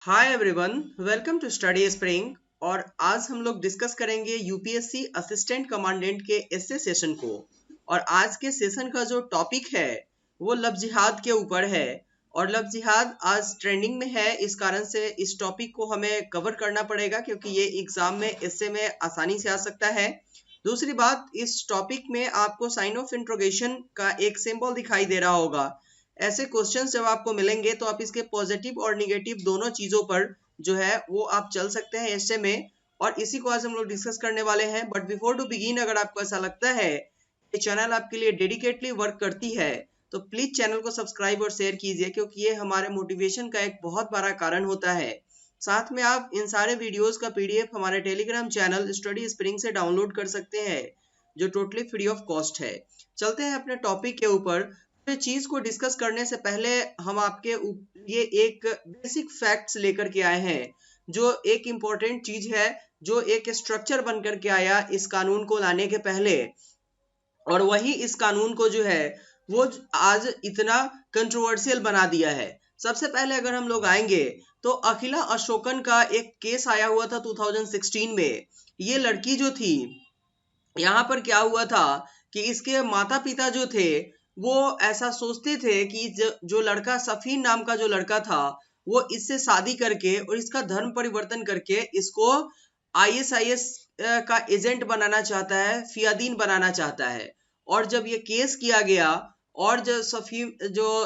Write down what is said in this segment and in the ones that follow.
Hi everyone, welcome to study spring. और आज हम लोग डिस्कस करेंगे यूपीएससी असिस्टेंट कमांडेंट के एसए सेशन को। और आज के सेशन का जो टॉपिक है वो लव जिहाद के ऊपर है। और लव जिहाद आज ट्रेंडिंग में है, इस कारण से इस टॉपिक को हमें कवर करना पड़ेगा क्योंकि ये एग्जाम में एसए में आसानी से आ सकता है। दूसरी बात, इस टॉपिक में आपको साइन ऑफ इंट्रोगेशन का एक सिंबल दिखाई दे रहा होगा। ऐसे क्वेश्चंस जब आपको मिलेंगे तो आप इसके पॉजिटिव और निगेटिव दोनों चीजों पर जो है वो आप चल सकते हैं ऐसे में। और इसी को आज हम लोग डिस्कस करने वाले हैं। बट बिफोर टू बिगिन, अगर आपको ऐसा लगता है ये चैनल आपके लिए डेडिकेटली वर्क करती है तो प्लीज चैनल को सब्सक्राइब और शेयर कीजिए, क्योंकि ये हमारे मोटिवेशन का एक बहुत बड़ा कारण होता है। साथ में आप इन सारे वीडियोस का पीडीएफ हमारे टेलीग्राम चैनल स्टडी स्प्रिंग से डाउनलोड कर सकते हैं, जो टोटली फ्री ऑफ कॉस्ट है। चलते हैं अपने टॉपिक के ऊपर। चीज को डिस्कस करने से पहले हम आपके लिए एक बेसिक फैक्ट्स लेकर के आए हैं, जो एक इम्पोर्टेंट चीज है, जो एक स्ट्रक्चर बन करके आया इस कानून को लाने के पहले। और वही इस कानून को जो है वो आज इतना कंट्रोवर्शियल बना दिया है। सबसे पहले अगर हम लोग आएंगे तो अखिला अशोकन का एक केस आया हुआ था 2016 में। ये लड़की जो थी, यहाँ पर क्या हुआ था कि इसके माता पिता जो थे वो ऐसा सोचते थे कि जो लड़का सफीन नाम का जो लड़का था वो इससे शादी करके और इसका धर्म परिवर्तन करके इसको आईएसआईएस का एजेंट बनाना चाहता है, फियादीन बनाना चाहता है। और जब ये केस किया गया और जो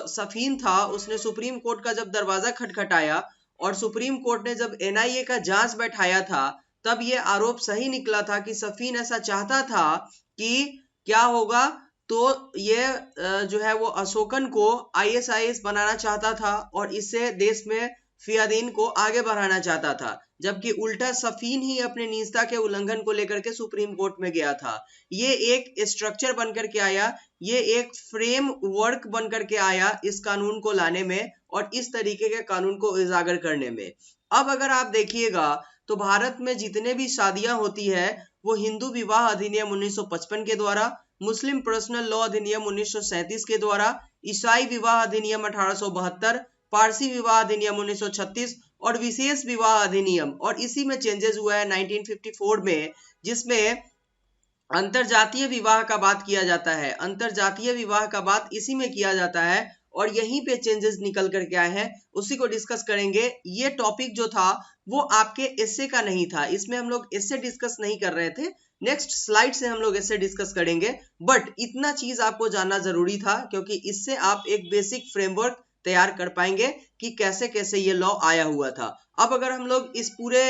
सफीन था उसने सुप्रीम कोर्ट का जब दरवाजा खटखटाया और सुप्रीम कोर्ट ने जब एनआईए का जांच बैठाया था, तब ये आरोप सही निकला था कि सफीन ऐसा चाहता था कि क्या होगा, तो ये जो है वो अशोकन को आईएसआईएस बनाना चाहता था और इससे देश में फियादीन को आगे बढ़ाना चाहता था। जबकि उल्टा सफीन ही अपने निजता के उल्लंघन को लेकर के सुप्रीम कोर्ट में गया था। ये एक स्ट्रक्चर बनकर के आया, ये एक फ्रेम वर्क बनकर के आया इस कानून को लाने में और इस तरीके के कानून को उजागर करने में। अब अगर आप देखिएगा तो भारत में जितने भी शादियां होती है वो हिंदू विवाह अधिनियम 1955 के द्वारा, मुस्लिम पर्सनल लॉ अधिनियम 1937 के द्वारा, ईसाई विवाह अधिनियम 1872, पारसी विवाह अधिनियम 1936 और विशेष विवाह अधिनियम, और इसी में चेंजेस हुआ है 1954 में, जिसमें अंतरजातीय विवाह का बात किया जाता है। अंतरजातीय विवाह का बात इसी में किया जाता है और यहीं पे चेंजेस निकल करके आए हैं, उसी को डिस्कस करेंगे। ये टॉपिक जो था वो आपके एस्से का नहीं था, इसमें हम लोग एस्से डिस्कस नहीं कर रहे थे। नेक्स्ट स्लाइड से हम लोग एस्से डिस्कस करेंगे। बट इतना चीज आपको जानना जरूरी था क्योंकि इससे आप एक बेसिक फ्रेमवर्क तैयार कर पाएंगे कि कैसे कैसे ये लॉ आया हुआ था। अब अगर हम लोग इस पूरे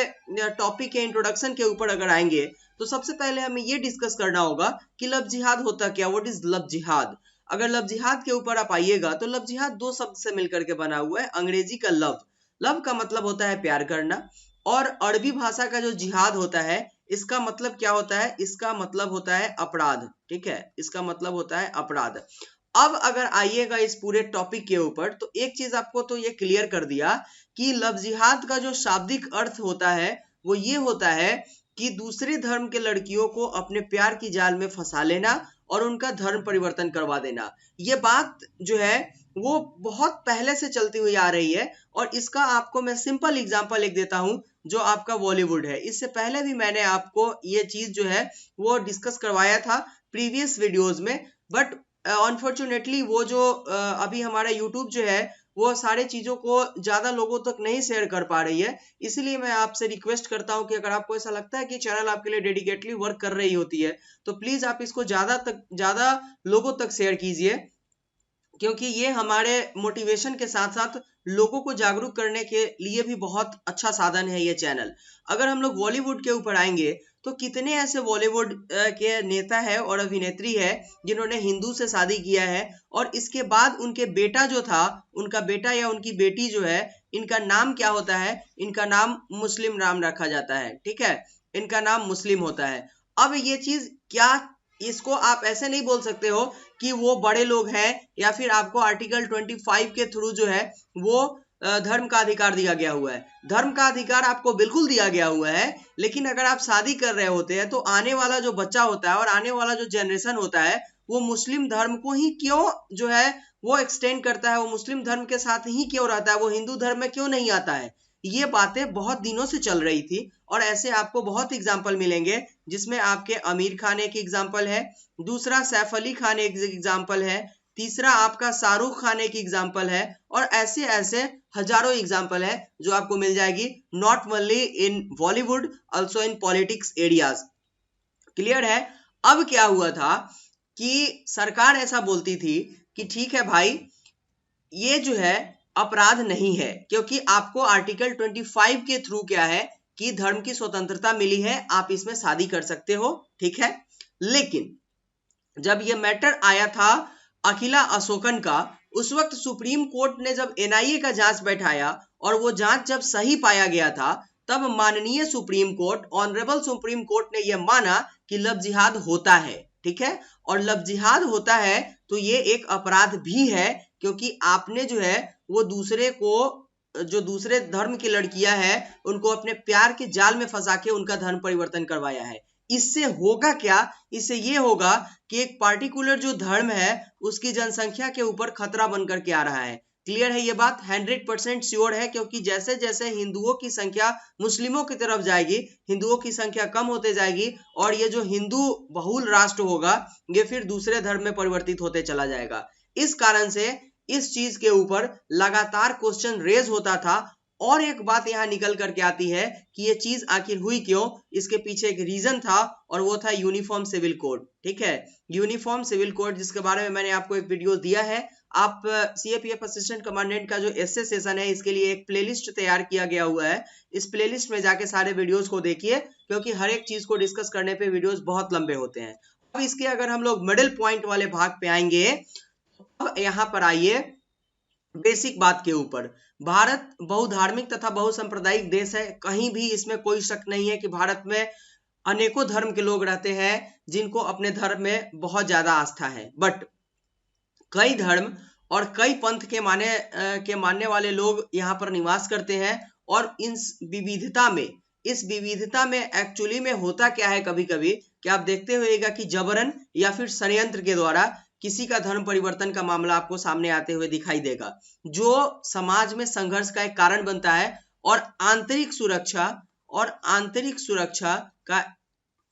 टॉपिक के इंट्रोडक्शन के ऊपर अगर आएंगे तो सबसे पहले हमें ये डिस्कस करना होगा कि लव जिहाद होता क्या, व्हाट इज लव जिहाद। अगर लव जिहाद के ऊपर आप आइएगा तो लव जिहाद दो शब्द से मिलकर के बना हुआ है। अंग्रेजी का लव, लव का मतलब होता है प्यार करना, और अरबी भाषा का जो जिहाद होता है इसका मतलब क्या होता है, इसका मतलब होता है अपराध। ठीक है, इसका मतलब होता है अपराध। अब अगर आइएगा इस पूरे टॉपिक के ऊपर तो एक चीज आपको तो ये क्लियर कर दिया कि लव जिहाद का जो शाब्दिक अर्थ होता है वो ये होता है कि दूसरे धर्म के लड़कियों को अपने प्यार की जाल में फंसा लेना और उनका धर्म परिवर्तन करवा देना। ये बात जो है वो बहुत पहले से चलती हुई आ रही है और इसका आपको मैं सिंपल एग्जांपल एक देता हूं, जो आपका बॉलीवुड है। इससे पहले भी मैंने आपको ये चीज जो है वो डिस्कस करवाया था प्रीवियस वीडियोस में। बट अनफॉर्चुनेटली वो जो अभी हमारा यूट्यूब जो है वो सारे चीजों को ज्यादा लोगों तक नहीं शेयर कर पा रही है। इसलिए मैं आपसे रिक्वेस्ट करता हूं कि अगर आपको ऐसा लगता है कि चैनल आपके लिए डेडिकेटली वर्क कर रही होती है तो प्लीज आप इसको ज्यादा लोगों तक शेयर कीजिए, क्योंकि ये हमारे मोटिवेशन के साथ साथ लोगों को जागरूक करने के लिए भी बहुत अच्छा साधन है ये चैनल। अगर हम लोग बॉलीवुड के ऊपर आएंगे तो कितने ऐसे बॉलीवुड के नेता है और अभिनेत्री है जिन्होंने हिंदू से शादी किया है और इसके बाद उनके बेटा जो था, उनका बेटा या उनकी बेटी जो है, इनका नाम क्या होता है, इनका नाम मुस्लिम नाम रखा जाता है। ठीक है, इनका नाम मुस्लिम होता है। अब ये चीज क्या, इसको आप ऐसे नहीं बोल सकते हो कि वो बड़े लोग हैं या फिर आपको आर्टिकल 25 के थ्रू जो है वो धर्म का अधिकार दिया गया हुआ है। धर्म का अधिकार आपको बिल्कुल दिया गया हुआ है, लेकिन अगर आप शादी कर रहे होते हैं तो आने वाला जो बच्चा होता है और आने वाला जो जनरेशन होता है वो मुस्लिम धर्म को ही क्यों जो है वो एक्सटेंड करता है, वो मुस्लिम धर्म के साथ ही क्यों रहता है, वो हिंदू धर्म में क्यों नहीं आता है। ये बातें बहुत दिनों से चल रही थी और ऐसे आपको बहुत एग्जाम्पल मिलेंगे जिसमें आपके आमिर खान एक एग्जाम्पल है, दूसरा सैफ अली खान एक एग्जाम्पल है, तीसरा आपका शाहरुख खान एक एग्जाम्पल है और ऐसे ऐसे हजारों एग्जाम्पल है जो आपको मिल जाएगी, not only in Bollywood also in politics areas. Clear है। अब क्या हुआ था कि सरकार ऐसा बोलती थी कि ठीक है भाई, ये जो है अपराध नहीं है, क्योंकि आपको आर्टिकल 25 के थ्रू क्या है कि धर्म की स्वतंत्रता मिली है, आप इसमें शादी कर सकते हो, ठीक है। लेकिन जब ये मैटर आया था अखिला अशोकन का, उस वक्त सुप्रीम कोर्ट ने जब एनआईए का जांच बैठाया और वो जांच जब सही पाया गया था, तब माननीय supreme court, honourable supreme court ने यह माना कि लव जिहाद होता है, ठीक है। और लव जिहाद होता है तो ये एक अपराध भी है, क्योंकि आपने जो है वो दूसरे को, जो दूसरे धर्म की लड़कियां हैं उनको अपने प्यार के जाल में फंसा के उनका धर्म परिवर्तन करवाया है। इससे होगा क्या, इससे ये होगा कि एक पार्टिकुलर जो धर्म है उसकी जनसंख्या के ऊपर खतरा बनकर के आ रहा है। क्लियर है ये बात, 100% श्योर है, क्योंकि जैसे जैसे हिंदुओं की संख्या मुस्लिमों की तरफ जाएगी, हिंदुओं की संख्या कम होते जाएगी और ये जो हिंदू बहुल राष्ट्र होगा ये फिर दूसरे धर्म में परिवर्तित होते चला जाएगा। इस कारण से इस चीज के ऊपर लगातार क्वेश्चन रेज होता था। और एक बात यहां निकल करके आती है कि ये चीज आखिर हुई क्यों, इसके पीछे एक रीजन था और वो था यूनिफॉर्म सिविल कोड, ठीक है। यूनिफॉर्म सिविल कोड, जिसके बारे में मैंने आपको एक वीडियो दिया है, आप सीएपीएफ असिस्टेंट कमांडेंट का जो एसए सेशन है इसके लिए एक प्लेलिस्ट तैयार किया गया हुआ है, इस प्लेलिस्ट में जाके सारे वीडियोस को देखिए, क्योंकि हर एक चीज को डिस्कस करने पे वीडियोस बहुत लंबे होते हैं। अब इसके अगर हम लोग मिडिल पॉइंट वाले भाग पे आएंगे, अब यहाँ पर आइए बेसिक बात के ऊपर। भारत बहुधार्मिक तथा बहुसांप्रदायिक देश है, कहीं भी इसमें कोई शक नहीं है कि भारत में अनेकों धर्म के लोग रहते हैं जिनको अपने धर्म में बहुत ज्यादा आस्था है। बट कई धर्म और कई पंथ के मानने वाले लोग यहाँ पर निवास करते हैं और इस विविधता में एक्चुअली में होता क्या है, कभी कभी कि आप देखते होइएगा कि जबरन या फिर षड्यंत्र के द्वारा किसी का धर्म परिवर्तन का मामला आपको सामने आते हुए दिखाई देगा, जो समाज में संघर्ष का एक कारण बनता है और आंतरिक सुरक्षा का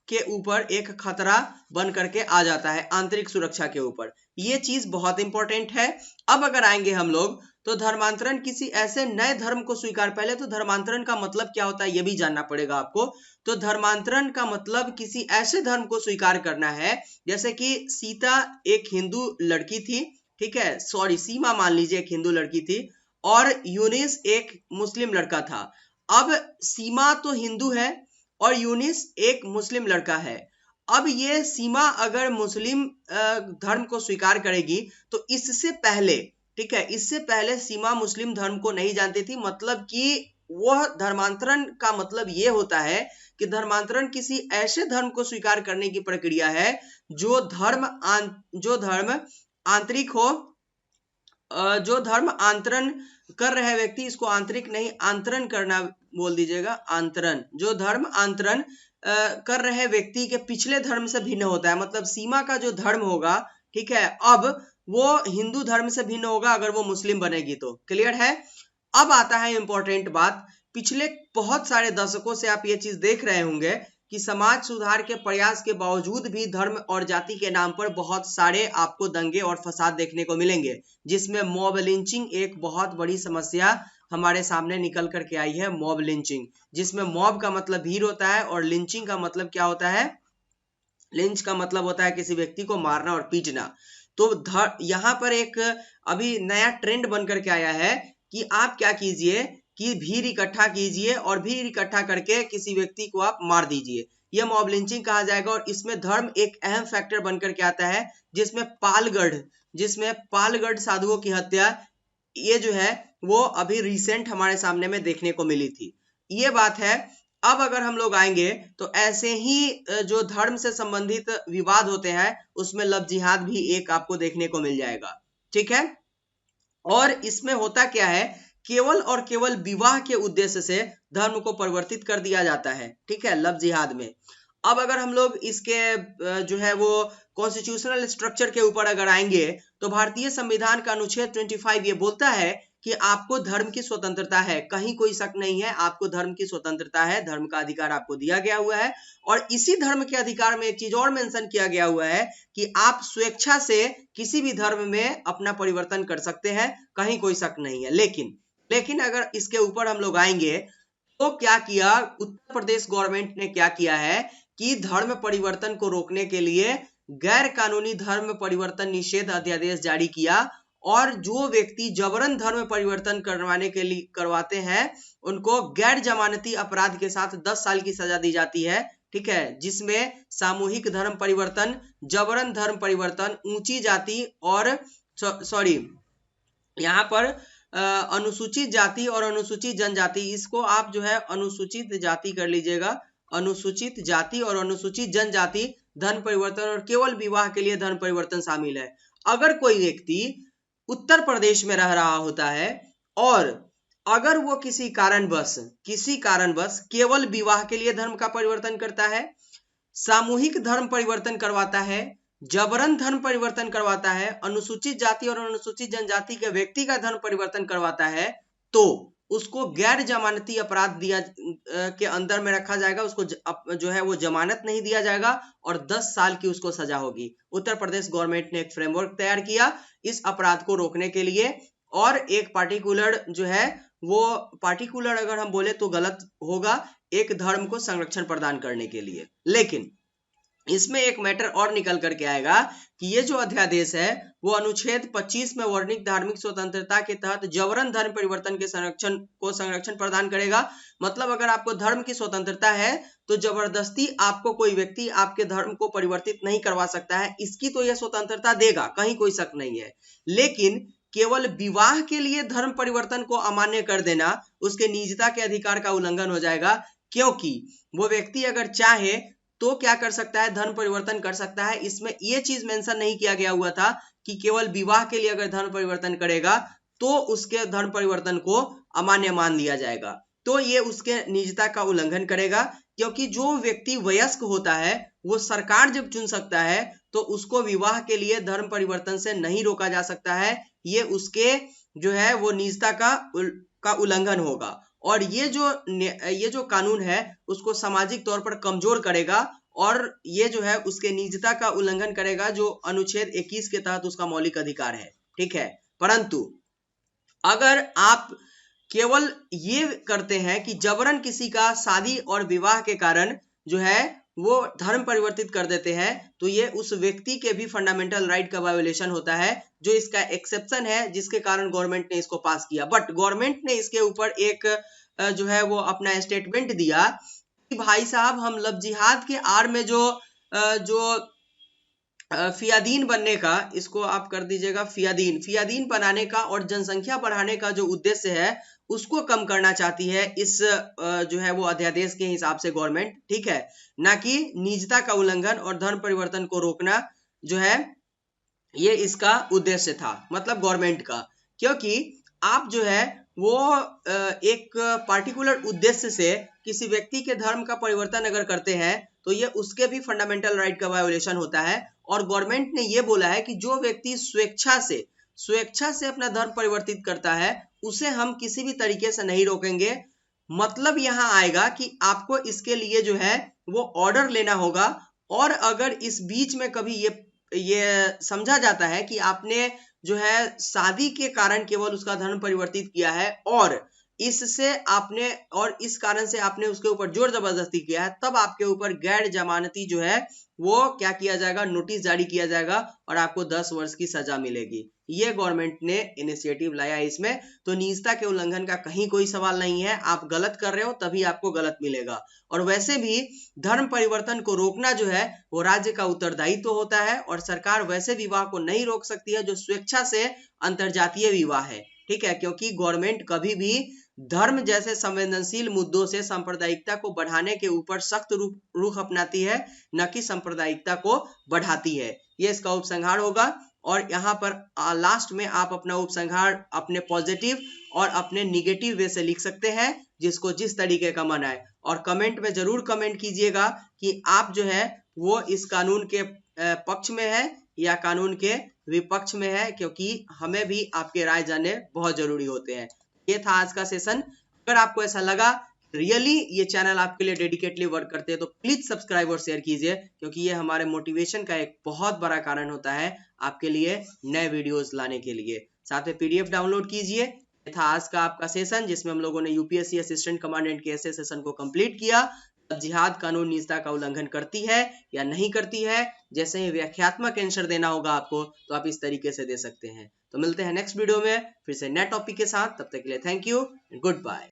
के ऊपर एक खतरा बन करके आ जाता है, आंतरिक सुरक्षा के ऊपर। ये चीज बहुत इंपॉर्टेंट है। अब अगर आएंगे हम लोग तो धर्मांतरण किसी ऐसे नए धर्म को स्वीकार, पहले तो धर्मांतरण का मतलब क्या होता है ये भी जानना पड़ेगा आपको। तो धर्मांतरण का मतलब किसी ऐसे धर्म को स्वीकार करना है, जैसे कि सीता एक हिंदू लड़की थी, ठीक है, सॉरी सीमा मान लीजिए एक हिंदू लड़की थी और यूनिस एक मुस्लिम लड़का था। अब सीमा तो हिंदू है और यूनिस एक मुस्लिम लड़का है। अब ये सीमा अगर मुस्लिम धर्म को स्वीकार करेगी तो इससे पहले, ठीक है, इससे पहले सीमा मुस्लिम धर्म को नहीं जानती थी, मतलब कि वह धर्मांतरण का मतलब ये होता है कि धर्मांतरण किसी ऐसे धर्म को स्वीकार करने की प्रक्रिया है जो धर्म आंतरिक हो, जो धर्म आंतरण कर रहे व्यक्ति, इसको आंतरिक नहीं आंतरण करना बोल दीजिएगा, आंतरण, जो धर्म आंतरण कर रहे व्यक्ति के पिछले धर्म से भिन्न होता है। मतलब सीमा का जो धर्म होगा, ठीक है, अब वो हिंदू धर्म से भिन्न होगा अगर वो मुस्लिम बनेगी तो। क्लियर है। अब आता है इंपॉर्टेंट बात, पिछले बहुत सारे दशकों से आप ये चीज देख रहे होंगे कि समाज सुधार के प्रयास के बावजूद भी धर्म और जाति के नाम पर बहुत सारे आपको दंगे और फसाद देखने को मिलेंगे, जिसमें मॉब लिंचिंग एक बहुत बड़ी समस्या हमारे सामने निकल करके आई है। मॉब लिंचिंग, जिसमें मॉब का मतलब भीड़ होता है और लिंचिंग का मतलब क्या होता है, लिंच का मतलब होता है किसी व्यक्ति को मारना और पीटना। तो यहाँ पर एक अभी नया ट्रेंड बन करके आया है कि आप क्या कीजिए कि भीड़ इकट्ठा कीजिए और भीड़ इकट्ठा करके किसी व्यक्ति को आप मार दीजिए, यह मॉब लिंचिंग कहा जाएगा। और इसमें धर्म एक अहम फैक्टर बन करके आता है, जिसमें पालगढ़ साधुओं की हत्या, ये जो है वो अभी रिसेंट हमारे सामने में देखने को मिली थी, ये बात है। अब अगर हम लोग आएंगे तो ऐसे ही जो धर्म से संबंधित विवाद होते हैं उसमें लव जिहाद भी एक आपको देखने को मिल जाएगा, ठीक है। और इसमें होता क्या है, केवल और केवल विवाह के उद्देश्य से धर्म को परिवर्तित कर दिया जाता है, ठीक है, लव जिहाद में। अब अगर हम लोग इसके जो है वो कॉन्स्टिट्यूशनल स्ट्रक्चर के ऊपर अगर आएंगे तो भारतीय संविधान का अनुच्छेद 25 ये बोलता है कि आपको धर्म की स्वतंत्रता है, कहीं कोई शक नहीं है, आपको धर्म की स्वतंत्रता है, धर्म का अधिकार आपको दिया गया हुआ है। और इसी धर्म के अधिकार में एक चीज और मेंशन किया गया हुआ है कि आप स्वेच्छा से किसी भी धर्म में अपना परिवर्तन कर सकते हैं, कहीं कोई शक नहीं है। लेकिन अगर इसके ऊपर हम लोग आएंगे तो क्या किया उत्तर प्रदेश गवर्नमेंट ने, क्या किया है कि धर्म परिवर्तन को रोकने के लिए गैर कानूनी धर्म परिवर्तन निषेध अध्यादेश जारी किया। और जो व्यक्ति जबरन धर्म परिवर्तन करवाने के लिए करवाते हैं उनको गैर जमानती अपराध के साथ 10 साल की सजा दी जाती है, ठीक है, जिसमें सामूहिक धर्म परिवर्तन, जबरन धर्म परिवर्तन, ऊंची जाति और यहाँ पर अनुसूचित जाति और अनुसूचित जनजाति, इसको आप जो है अनुसूचित जाति कर लीजिएगा, अनुसूचित जाति और अनुसूचित जनजाति धर्म परिवर्तन, और केवल विवाह के लिए धर्म परिवर्तन शामिल है। अगर कोई व्यक्ति उत्तर प्रदेश में रह रहा होता है और अगर वो किसी कारणवश केवल विवाह के लिए धर्म का परिवर्तन करता है, सामूहिक धर्म परिवर्तन करवाता है, जबरन धर्म परिवर्तन करवाता है, अनुसूचित जाति और अनुसूचित जनजाति के व्यक्ति का धर्म परिवर्तन करवाता है, तो उसको गैर जमानती अपराध दिया के अंदर में रखा जाएगा, उसको जो है वो जमानत नहीं दिया जाएगा और 10 साल की उसको सजा होगी। उत्तर प्रदेश गवर्नमेंट ने एक फ्रेमवर्क तैयार किया इस अपराध को रोकने के लिए, और एक पार्टिकुलर जो है वो पार्टिकुलर अगर हम बोले तो गलत होगा, एक धर्म को संरक्षण प्रदान करने के लिए। लेकिन इसमें एक मैटर और निकल करके आएगा कि ये जो अध्यादेश है वो अनुच्छेद 25 में वर्णित धार्मिक स्वतंत्रता के तहत जबरन धर्म परिवर्तन के संरक्षण प्रदान करेगा। मतलब अगर आपको धर्म की स्वतंत्रता है तो जबरदस्ती आपको कोई व्यक्ति आपके धर्म को परिवर्तित नहीं करवा सकता है, इसकी तो यह स्वतंत्रता देगा, कहीं कोई शक नहीं है। लेकिन केवल विवाह के लिए धर्म परिवर्तन को अमान्य कर देना उसके निजता के अधिकार का उल्लंघन हो जाएगा, क्योंकि वो व्यक्ति अगर चाहे तो क्या कर सकता है, धर्म परिवर्तन कर सकता है। इसमें यह चीज मेंशन नहीं किया गया हुआ था कि केवल विवाह के लिए अगर धर्म परिवर्तन करेगा तो उसके धर्म परिवर्तन को अमान्य मान लिया जाएगा, तो ये उसके निजता का उल्लंघन करेगा। क्योंकि जो व्यक्ति वयस्क होता है वो सरकार जब चुन सकता है तो उसको विवाह के लिए धर्म परिवर्तन से नहीं रोका जा सकता है, ये उसके जो है वो निजता का उल्लंघन होगा। और ये जो कानून है उसको सामाजिक तौर पर कमजोर करेगा और ये जो है उसके निजता का उल्लंघन करेगा जो अनुच्छेद 21 के तहत उसका मौलिक अधिकार है, ठीक है। परंतु अगर आप केवल ये करते हैं कि जबरन किसी का शादी और विवाह के कारण जो है वो धर्म परिवर्तित कर देते हैं, तो ये उस व्यक्ति के भी फंडामेंटल राइट का वायोलेशन होता है, जो इसका एक्सेप्शन है, जिसके कारण गवर्नमेंट ने इसको पास किया। बट गवर्नमेंट ने इसके ऊपर एक जो है वो अपना स्टेटमेंट दिया कि भाई साहब हम लव जिहाद के आड़ में जो फियादीन बनने का, इसको आप कर दीजिएगा फियादीन बनाने का और जनसंख्या बढ़ाने का जो उद्देश्य है उसको कम करना चाहती है इस जो है वो अध्यादेश के हिसाब से गवर्नमेंट, ठीक है, ना कि निजता का उल्लंघन और धर्म परिवर्तन को रोकना जो है ये इसका उद्देश्य था, मतलब गवर्नमेंट का। क्योंकि आप जो है वो एक पार्टिकुलर उद्देश्य से किसी व्यक्ति के धर्म का परिवर्तन अगर करते हैं तो ये उसके भी फंडामेंटल राइट का वायोलेशन होता है। और गवर्नमेंट ने ये बोला है कि जो व्यक्ति स्वेच्छा से अपना धर्म परिवर्तित करता है उसे हम किसी भी तरीके से नहीं रोकेंगे। मतलब यहाँ आएगा कि आपको इसके लिए जो है वो ऑर्डर लेना होगा, और अगर इस बीच में कभी ये समझा जाता है कि आपने जो है शादी के कारण केवल उसका धर्म परिवर्तित किया है और इस कारण से आपने उसके ऊपर जोर जबरदस्ती किया है, तब आपके ऊपर गैर जमानती जो है वो क्या किया जाएगा, नोटिस जारी किया जाएगा और आपको 10 वर्ष की सजा मिलेगी। ये गवर्नमेंट ने इनिशिएटिव लाया है इसमें। तो निजता के उल्लंघन का कहीं कोई सवाल नहीं है, आप गलत कर रहे हो तभी आपको गलत मिलेगा। और वैसे भी धर्म परिवर्तन को रोकना जो है वो राज्य का उत्तरदायित्व होता है, और सरकार वैसे विवाह को नहीं रोक सकती है जो स्वेच्छा से अंतरजातीय विवाह है, ठीक है। क्योंकि गवर्नमेंट कभी भी धर्म जैसे संवेदनशील मुद्दों से सांप्रदायिकता को बढ़ाने के ऊपर सख्त रुख अपनाती है, न कि सांप्रदायिकता को बढ़ाती है। ये इसका उपसंहार होगा। और यहाँ पर लास्ट में आप अपना उपसंहार अपने पॉजिटिव और अपने निगेटिव वे से लिख सकते हैं, जिसको जिस तरीके का मन आए। और कमेंट में जरूर कमेंट कीजिएगा कि आप जो है वो इस कानून के पक्ष में है या कानून के विपक्ष में है, क्योंकि हमें भी आपके राय जानने बहुत जरूरी होते हैं। ये था आज का सेशन। अगर आपको ऐसा लगा रियली ये चैनल आपके लिए डेडिकेटली वर्क करते हैं तो प्लीज सब्सक्राइब और शेयर कीजिए, क्योंकि ये हमारे मोटिवेशन का एक बहुत बड़ा कारण होता है आपके लिए नए वीडियोस लाने के लिए। साथ में पीडीएफ डाउनलोड कीजिए। ये था आज का आपका सेशन, जिसमें हम लोगों ने यूपीएससी असिस्टेंट कमांडेंट के ऐसे सेशन को कंप्लीट किया। जिहाद कानून निजता का उल्लंघन करती है या नहीं करती है, जैसे ही व्याख्यात्मक आंसर देना होगा आपको तो आप इस तरीके से दे सकते हैं। तो मिलते हैं नेक्स्ट वीडियो में फिर से नए टॉपिक के साथ। तब तक के लिए thank you and good bye.